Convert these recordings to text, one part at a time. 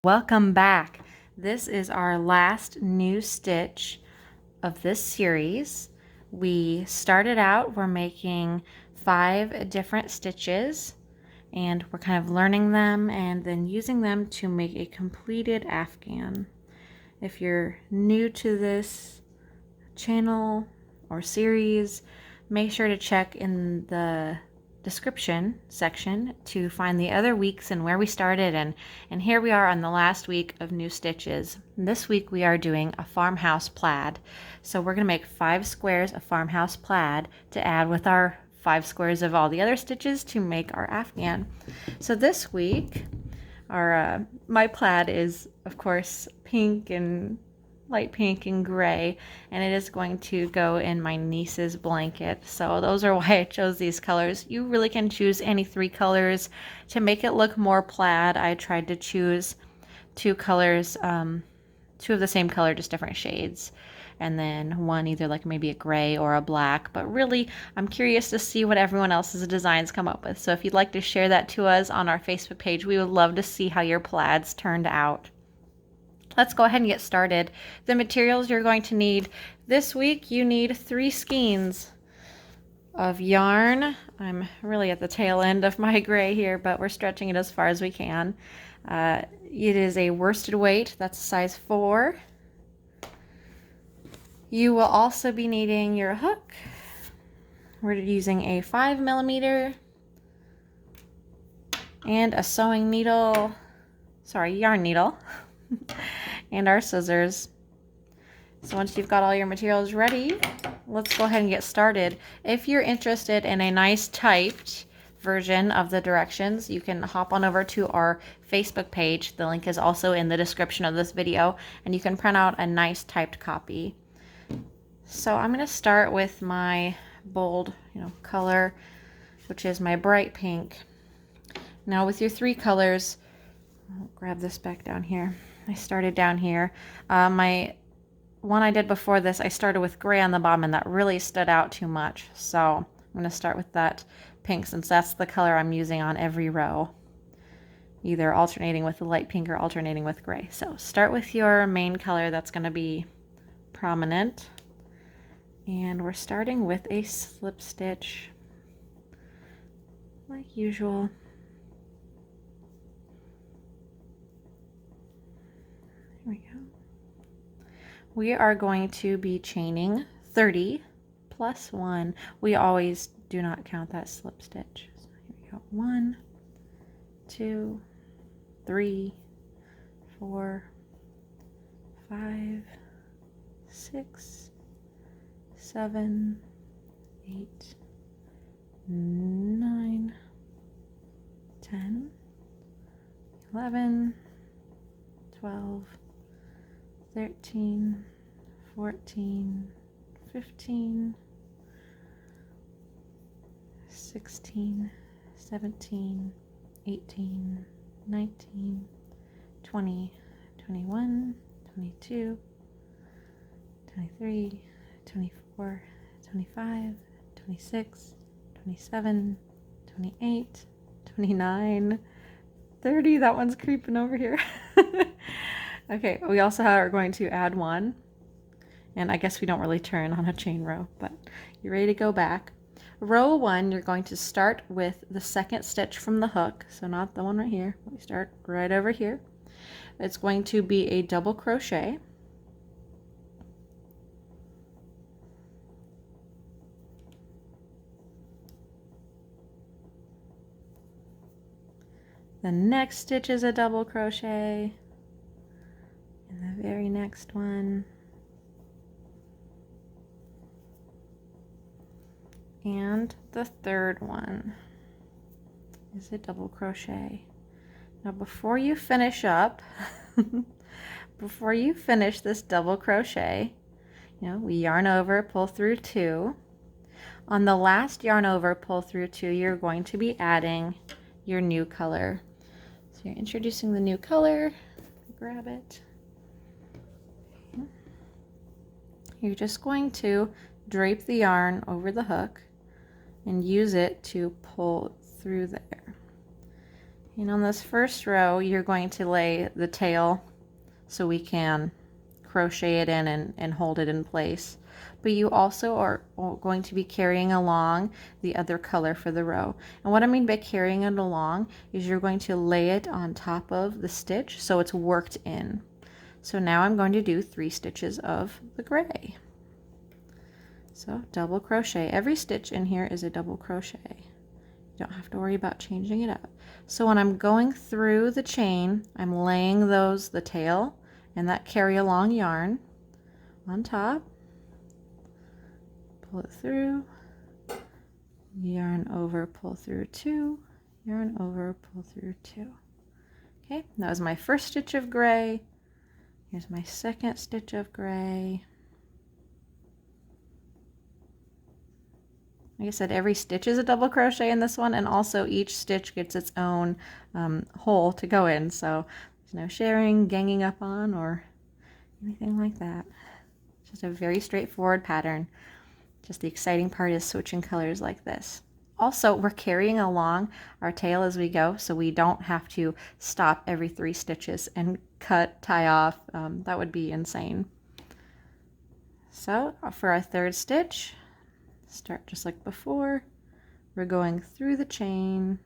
Welcome back. This is our last new stitch of this series. We started out, we're making 5 different stitches and we're kind of learning them and then using them to make a completed afghan. If you're new to this channel or series, make sure to check in the description section to find the other weeks and where we started, and here we are on the last week of new stitches. This week we are doing a farmhouse plaid, so we're going to make 5 squares of farmhouse plaid to add with our 5 squares of all the other stitches to make our afghan. So this week our my plaid is of course pink and light pink and gray, and it is going to go in my niece's blanket. So those are why I chose these colors. You really can choose any 3 colors to make it look more plaid. I tried to choose 2 colors, 2 of the same color, just different shades, and then one either like maybe a gray or a black. But really, I'm curious to see what everyone else's designs come up with. So if you'd like to share that to us on our Facebook page, we would love to see how your plaids turned out. Let's go ahead and get started. The materials you're going to need this week, you need 3 skeins of yarn. I'm really at the tail end of my gray here, but we're stretching it as far as we can. It is a worsted weight, that's size 4. You will also be needing your hook. We're using a 5mm and a sewing needle, yarn needle. And our scissors. So once you've got all your materials ready, let's go ahead and get started. If you're interested in a nice typed version of the directions, you can hop on over to our Facebook page. The link is also in the description of this video, and you can print out a nice typed copy. So I'm going to start with my bold, color, which is my bright pink. Now with your 3 colors, I'll grab this back down here. I started down here. My one I did before this, I started with gray on the bottom, and that really stood out too much. So I'm going to start with that pink, since that's the color I'm using on every row, either alternating with the light pink or alternating with gray. So start with your main color that's going to be prominent, and we're starting with a slip stitch like usual. Here we go. We are going to be chaining 30 plus 1. We always do not count that slip stitch. So here we go. 1, 2, 3, 4, 5, 6, 7, 8, 9, 10, 11, 12, 13, 14, 15, 16, 17, 18, 19, 20, 21, 22, 23, 24, 25, 26, 27, 28, 29, 30. That one's creeping over here. Okay, we also are going to add 1, and I guess we don't really turn on a chain row, but you're ready to go back. Row 1, you're going to start with the 2nd stitch from the hook, so not the one right here. We start right over here. It's going to be a double crochet. The next stitch is a double crochet. And the very next one, and the 3rd one is a double crochet. Now before you finish up, before you finish this double crochet, we yarn over, pull through 2. On the last yarn over, pull through 2, you're going to be adding your new color. So you're introducing the new color, grab it. You're just going to drape the yarn over the hook and use it to pull through there. And on this first row, you're going to lay the tail so we can crochet it in and hold it in place. But you also are going to be carrying along the other color for the row. And what I mean by carrying it along is you're going to lay it on top of the stitch so it's worked in. So now I'm going to do 3 stitches of the gray. So double crochet. Every stitch in here is a double crochet. You don't have to worry about changing it up. So when I'm going through the chain, I'm laying the tail and that carry along yarn on top. Pull it through, yarn over, pull through 2, yarn over, pull through 2. Okay, that was my first stitch of gray. Here's my second stitch of gray. Like I said, every stitch is a double crochet in this one, and also each stitch gets its own hole to go in, so there's no sharing, ganging up on, or anything like that. Just a very straightforward pattern. Just the exciting part is switching colors like this. Also, we're carrying along our tail as we go, so we don't have to stop every 3 stitches and cut, tie off. That would be insane. So for our third stitch, start just like before. We're going through the chain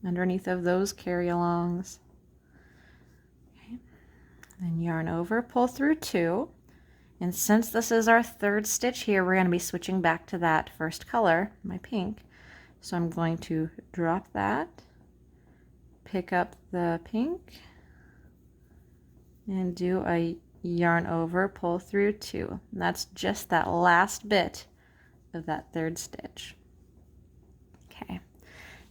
underneath of those carry-alongs. Okay. Then yarn over, pull through 2. And since this is our third stitch here, we're going to be switching back to that first color, my pink. So I'm going to drop that, pick up the pink, and do a yarn over, pull through 2. And that's just that last bit of that third stitch. Okay,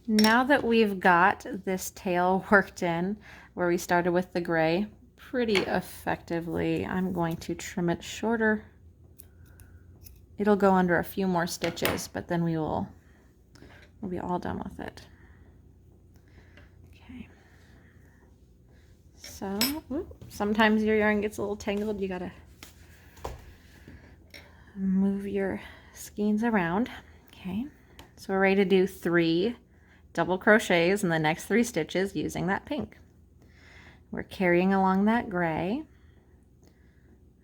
now that we've got this tail worked in where we started with the gray pretty effectively, I'm going to trim it shorter. It'll go under a few more stitches, but then we'll be all done with it. Okay, so sometimes your yarn gets a little tangled. You gotta move your skeins around. Okay, so we're ready to do 3 double crochets in the next 3 stitches using that pink. We're carrying along that gray.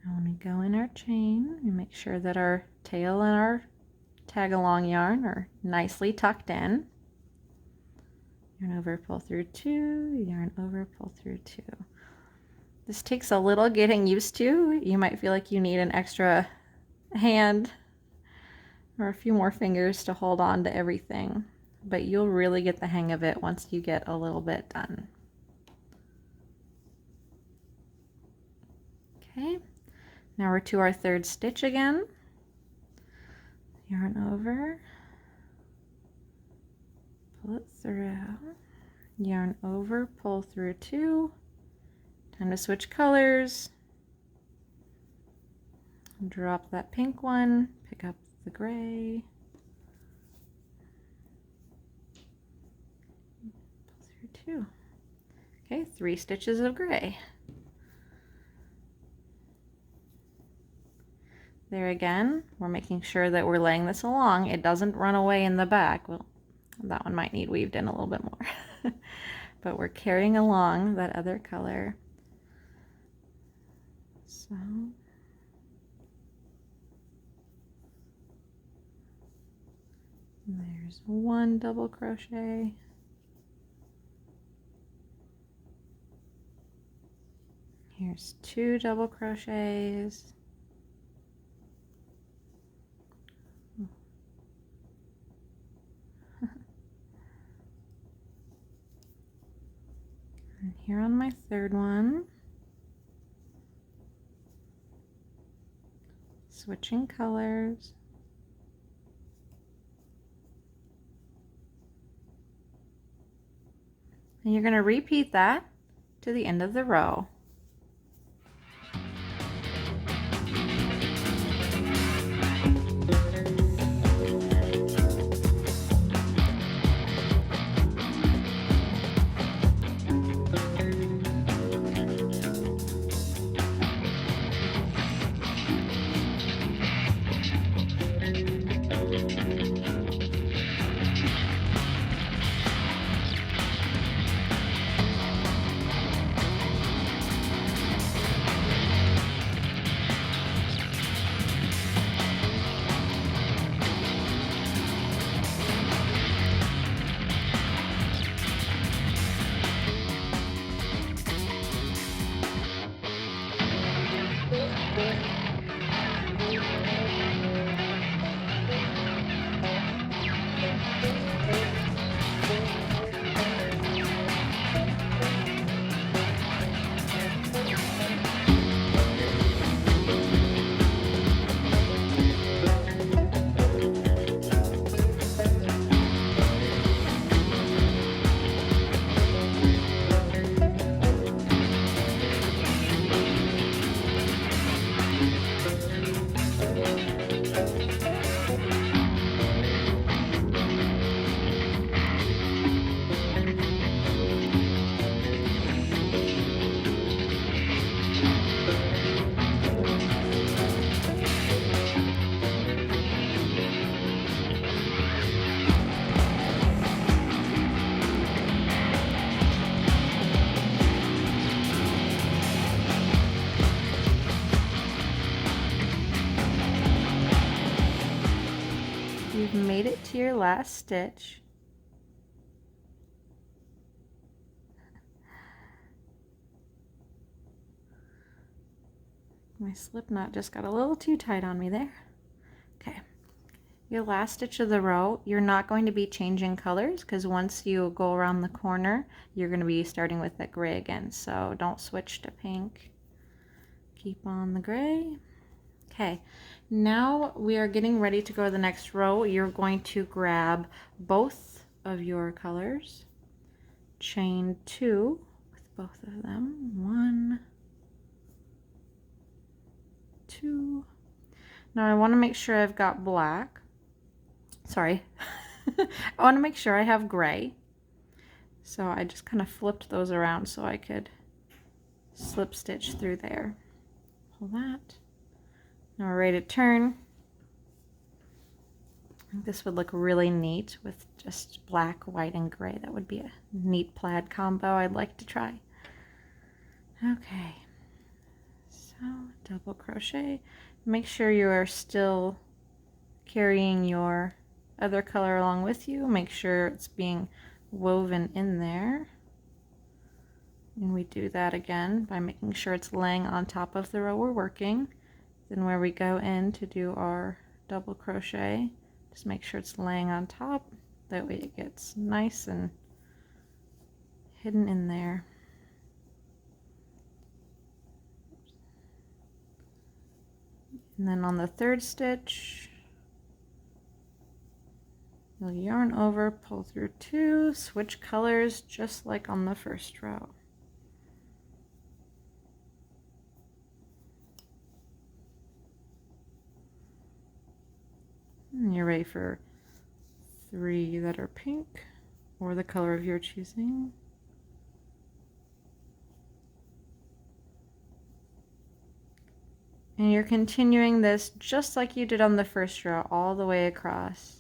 I want to go in our chain and make sure that our tail and our tag along yarn are nicely tucked in. Yarn over, pull through 2, yarn over, pull through 2. This takes a little getting used to. You might feel like you need an extra hand or a few more fingers to hold on to everything, but you'll really get the hang of it once you get a little bit done. Okay, now we're to our third stitch again. Yarn over, pull it through, yarn over, pull through 2. Time to switch colors. Drop that pink one, pick up the gray, pull through 2. Okay, 3 stitches of gray. There again, we're making sure that we're laying this along. It doesn't run away in the back. Well, that one might need weaved in a little bit more. But we're carrying along that other color. So there's 1 double crochet. Here's 2 double crochets. And here on my third one, switching colors. And you're going to repeat that to the end of the row. made it to your last stitch. My slip knot just got a little too tight on me there. Okay, your last stitch of the row, you're not going to be changing colors because once you go around the corner, you're going to be starting with that gray again. So don't switch to pink. Keep on the gray. Okay, now we are getting ready to go to the next row. You're going to grab both of your colors, chain 2 with both of them. 1, 2. Now I want to make sure I've got black. Sorry. I want to make sure I have gray. So I just kind of flipped those around so I could slip stitch through there. Pull that. Now we're ready to turn. I think this would look really neat with just black, white, and gray. That would be a neat plaid combo I'd like to try. Okay, so double crochet. Make sure you are still carrying your other color along with you. Make sure it's being woven in there. And we do that again by making sure it's laying on top of the row we're working. Then where we go in to do our double crochet, just make sure it's laying on top. That way it gets nice and hidden in there. And then on the third stitch, you'll yarn over, pull through 2, switch colors just like on the first row. And you're ready for 3 that are pink or the color of your choosing. And you're continuing this just like you did on the first row, all the way across.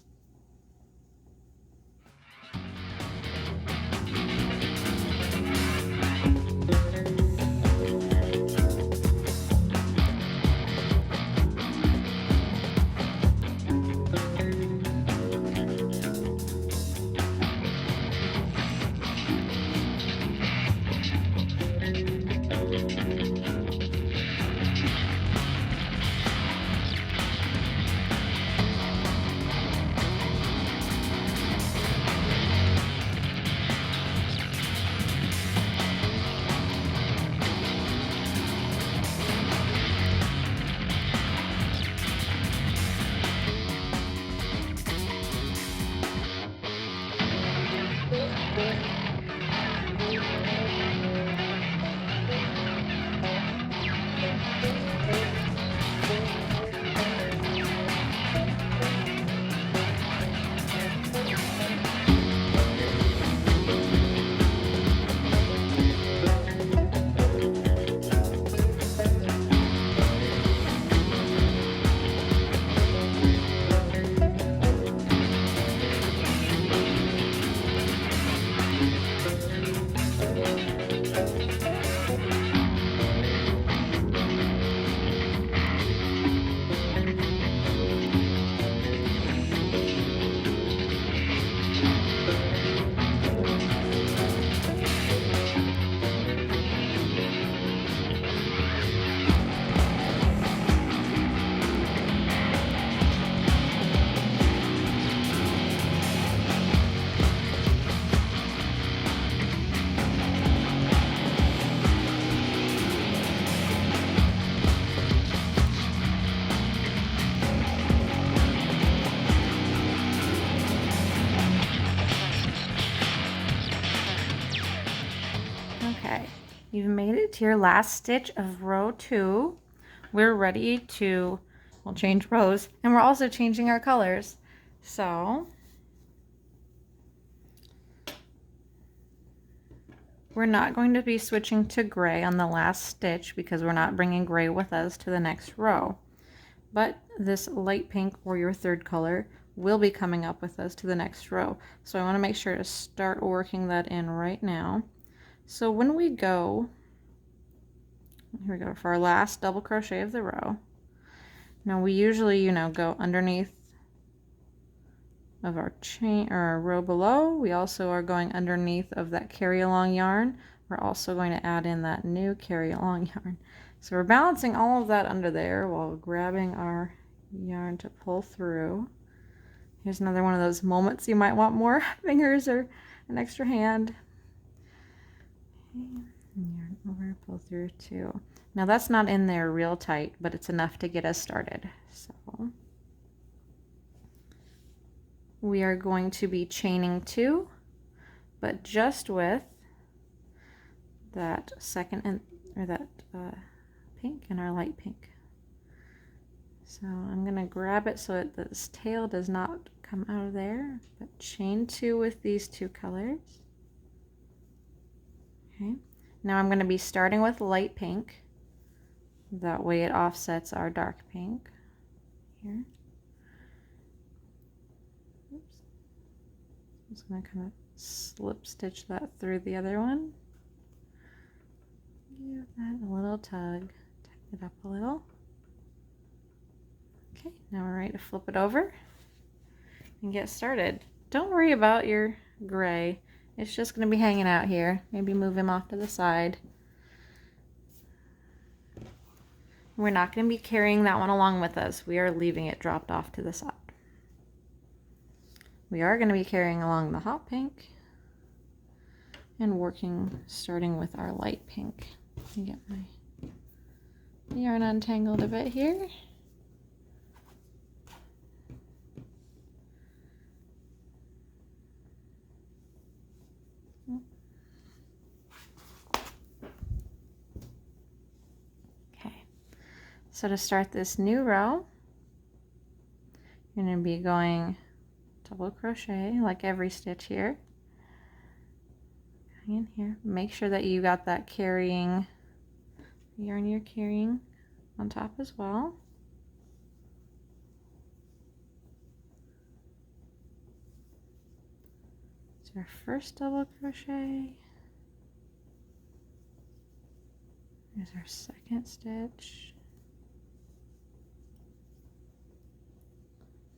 You've made it to your last stitch of row 2. We're ready to, we'll change rows, and we're also changing our colors. So we're not going to be switching to gray on the last stitch because we're not bringing gray with us to the next row. But this light pink, or your third color, will be coming up with us to the next row. So I want to make sure to start working that in right now. So when we go, here we go, for our last double crochet of the row. Now we usually, go underneath of our chain or our row below. We also are going underneath of that carry along yarn. We're also going to add in that new carry along yarn. So we're balancing all of that under there while grabbing our yarn to pull through. Here's another one of those moments you might want more fingers or an extra hand. Okay. Yarn over, pull through 2. Now that's not in there real tight, but it's enough to get us started. So we are going to be chaining 2, but just with that second and or that pink and our light pink. So I'm gonna grab it so that this tail does not come out of there, but chain 2 with these 2 colors. Okay, now I'm gonna be starting with light pink. That way it offsets our dark pink here. Oops. I'm just gonna kind of slip stitch that through the other one. Give that a little tug, tighten it up a little. Okay, now we're ready to flip it over and get started. Don't worry about your gray. It's just going to be hanging out here. Maybe move him off to the side. We're not going to be carrying that one along with us. We are leaving it dropped off to the side. We are going to be carrying along the hot pink and working, starting with our light pink. Let me get my yarn untangled a bit here. Okay, so to start this new row, you're going to be going double crochet like every stitch here. In here, make sure that you got that carrying yarn you're carrying on top as well. It's our first double crochet. There's our second stitch.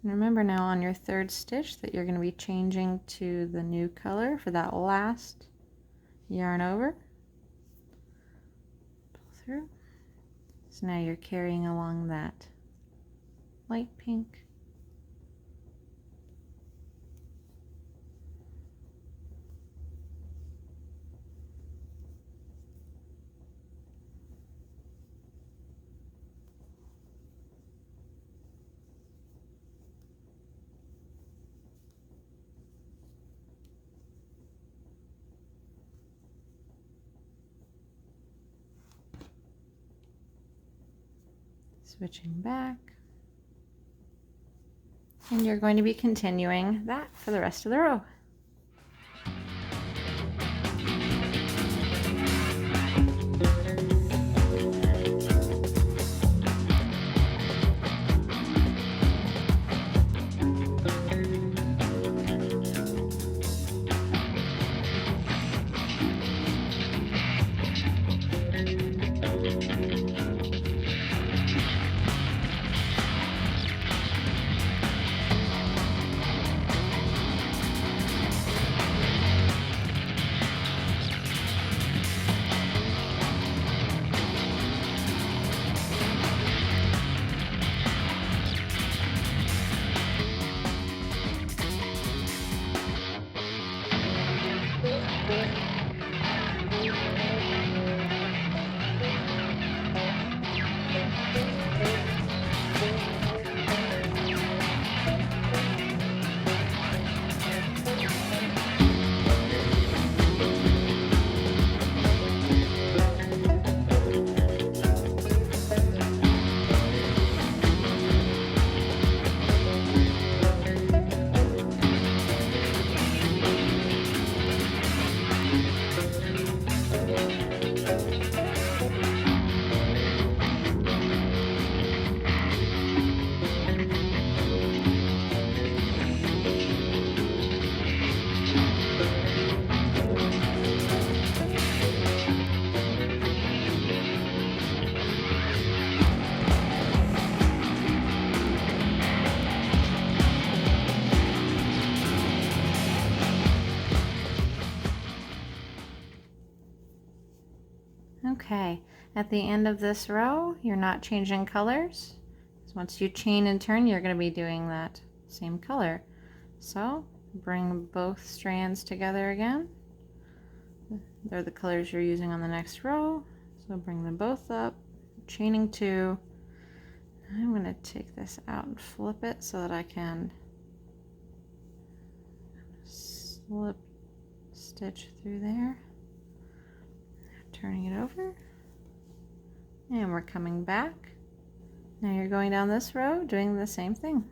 And remember now on your third stitch that you're going to be changing to the new color for that last yarn over. Pull through. So now you're carrying along that light pink. Switching back, and you're going to be continuing that for the rest of the row. At the end of this row, you're not changing colors. Once you chain and turn, you're going to be doing that same color. So bring both strands together again. They're the colors you're using on the next row. So bring them both up, chaining 2. I'm going to take this out and flip it so that I can slip stitch through there. Turning it over. And we're coming back. Now you're going down this row, doing the same thing.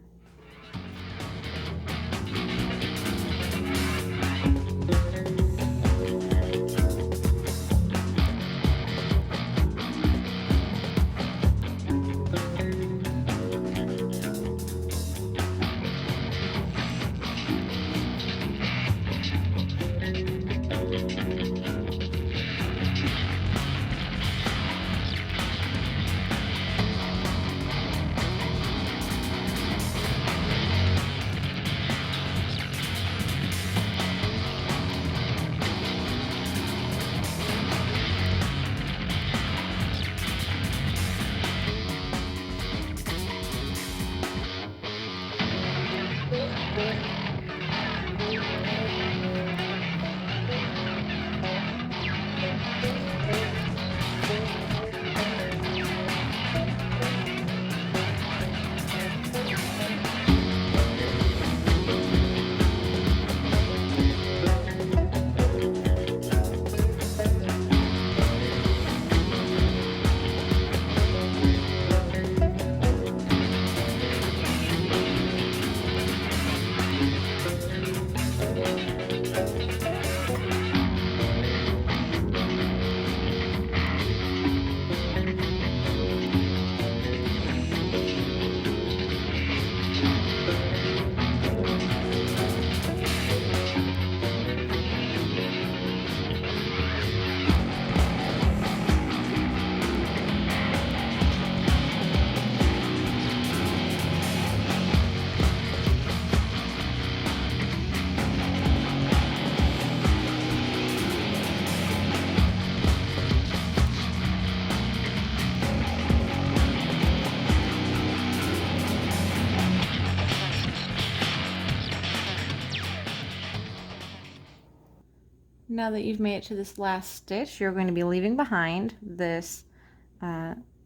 Now that you've made it to this last stitch, you're going to be leaving behind this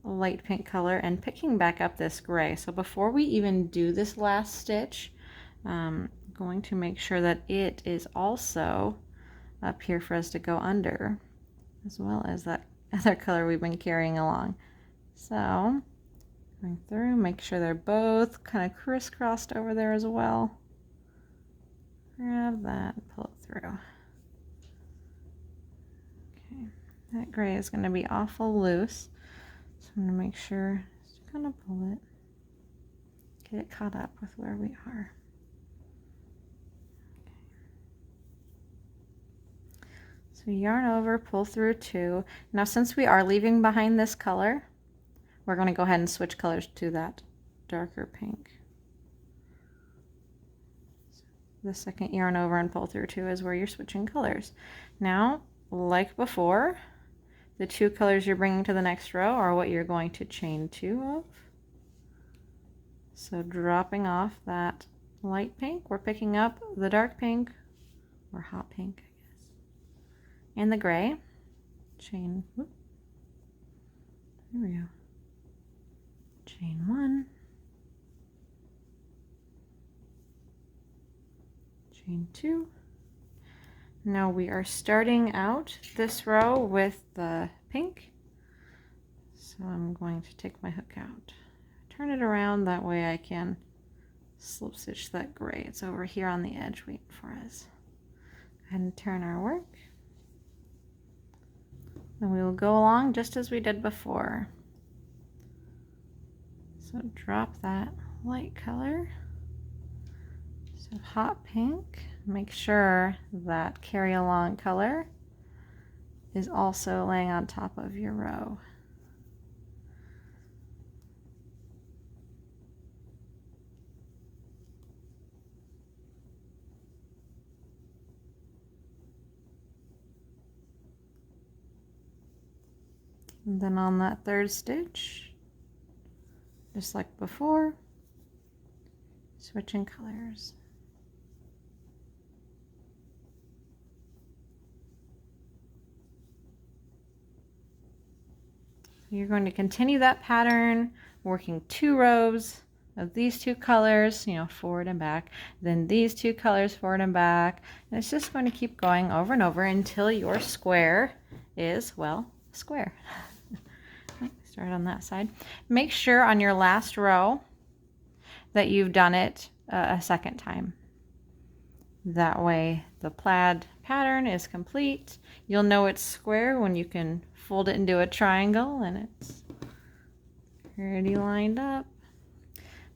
light pink color and picking back up this gray. So before we even do this last stitch, I'm going to make sure that it is also up here for us to go under, as well as that other color we've been carrying along. So going through, make sure they're both kind of crisscrossed over there as well. Grab that and pull it through. Okay, that gray is going to be awful loose, so I'm going to make sure to kind of pull it, get it caught up with where we are. Okay. So yarn over, pull through 2. Now since we are leaving behind this color, we're going to go ahead and switch colors to that darker pink. The second yarn over and pull through 2 is where you're switching colors. Now, like before, the 2 colors you're bringing to the next row are what you're going to chain 2 of. So dropping off that light pink, we're picking up the dark pink, or hot pink, I guess, and the gray. Chain, whoop, there we go. Chain 1. Chain 2. Now we are starting out this row with the pink. So I'm going to take my hook out, turn it around, that way I can slip stitch that gray. It's over here on the edge waiting for us. Go ahead and turn our work. And we will go along just as we did before. So drop that light color. So hot pink, make sure that carry along color is also laying on top of your row. And then on that third stitch, just like before, switching colors. You're going to continue that pattern, working 2 rows of these 2 colors, you know, forward and back, then these 2 colors forward and back, and it's just going to keep going over and over until your square is, well, square. Start on that side. Make sure on your last row that you've done it a second time. That way the plaid pattern is complete. You'll know it's square when you can fold it into a triangle and it's already lined up.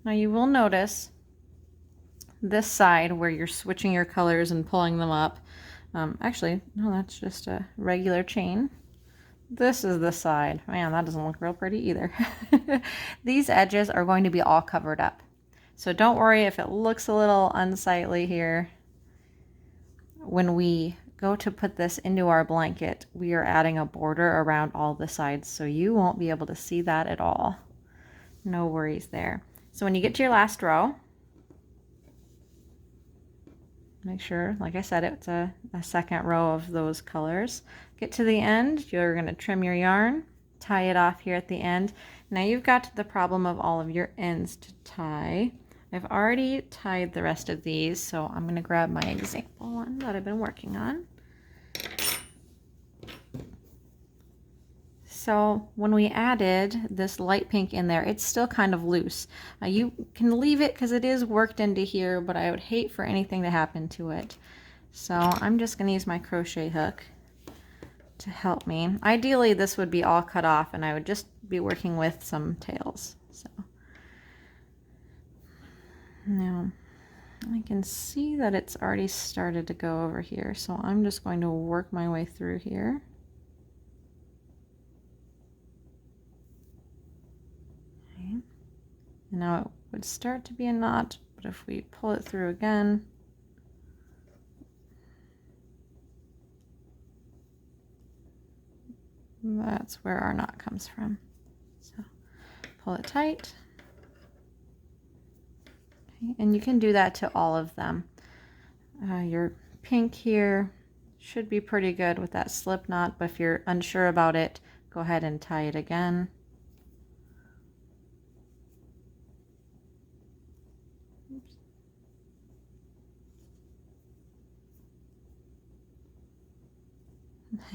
Now you will notice this side where you're switching your colors and pulling them up. Actually, no, that's just a regular chain. This is the side. Man, that doesn't look real pretty either. These edges are going to be all covered up. So don't worry if it looks a little unsightly here. When we go to put this into our blanket, we are adding a border around all the sides, so you won't be able to see that at all. No worries there. So when you get to your last row, make sure, like I said, it's a second row of those colors. Get to the end, you're going to trim your yarn, tie it off here at the end. Now you've got the problem of all of your ends to tie. I've already tied the rest of these, so I'm going to grab my example one that I've been working on. So when we added this light pink in there, it's still kind of loose. You can leave it because it is worked into here, but I would hate for anything to happen to it. So I'm just going to use my crochet hook to help me. Ideally, this would be all cut off and I would just be working with some tails. So now I can see that it's already started to go over here. So I'm just going to work my way through here. Okay. And now it would start to be a knot, but if we pull it through again, that's where our knot comes from. So pull it tight. Okay. And you can do that to all of them. Your pink here should be pretty good with that slip knot, but if you're unsure about it, go ahead and tie it again. Oops.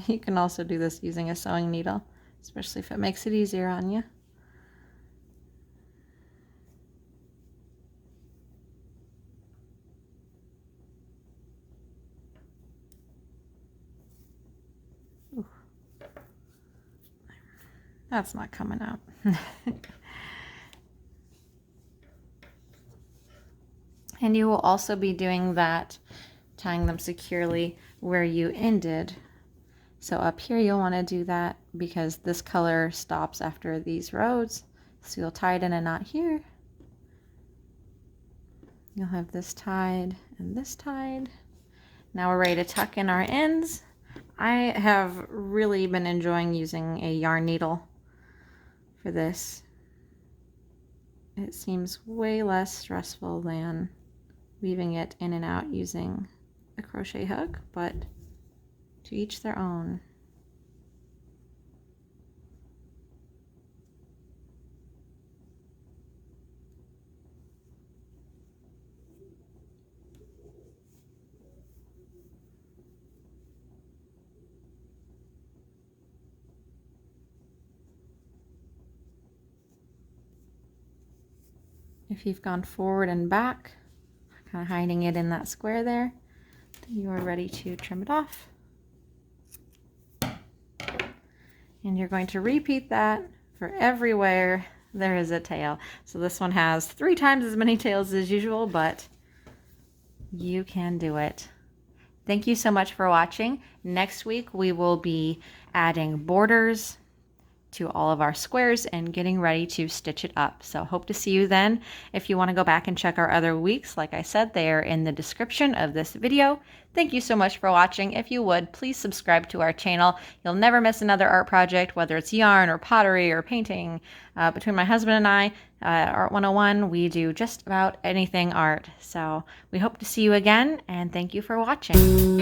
You can also do this using a sewing needle, especially if it makes it easier on you. Ooh. That's not coming out. And you will also be doing that, tying them securely where you ended. So up here you'll want to do that because this color stops after these rows. So you'll tie it in a knot here. You'll have this tied and this tied. Now we're ready to tuck in our ends. I have really been enjoying using a yarn needle for this. It seems way less stressful than weaving it in and out using a crochet hook, but to each their own. If you've gone forward and back, kind of hiding it in that square there, then you are ready to trim it off. And you're going to repeat that for everywhere there is a tail. So this one has 3 times as many tails as usual, but you can do it. Thank you so much for watching. Next week we will be adding borders to all of our squares and getting ready to stitch it up. So hope to see you then. If you want to go back and check our other weeks, like I said, they are in the description of this video. Thank you so much for watching. If you would, please subscribe to our channel. You'll never miss another art project, whether it's yarn or pottery or painting. Between my husband and I, Art 101, we do just about anything art. So we hope to see you again, and thank you for watching.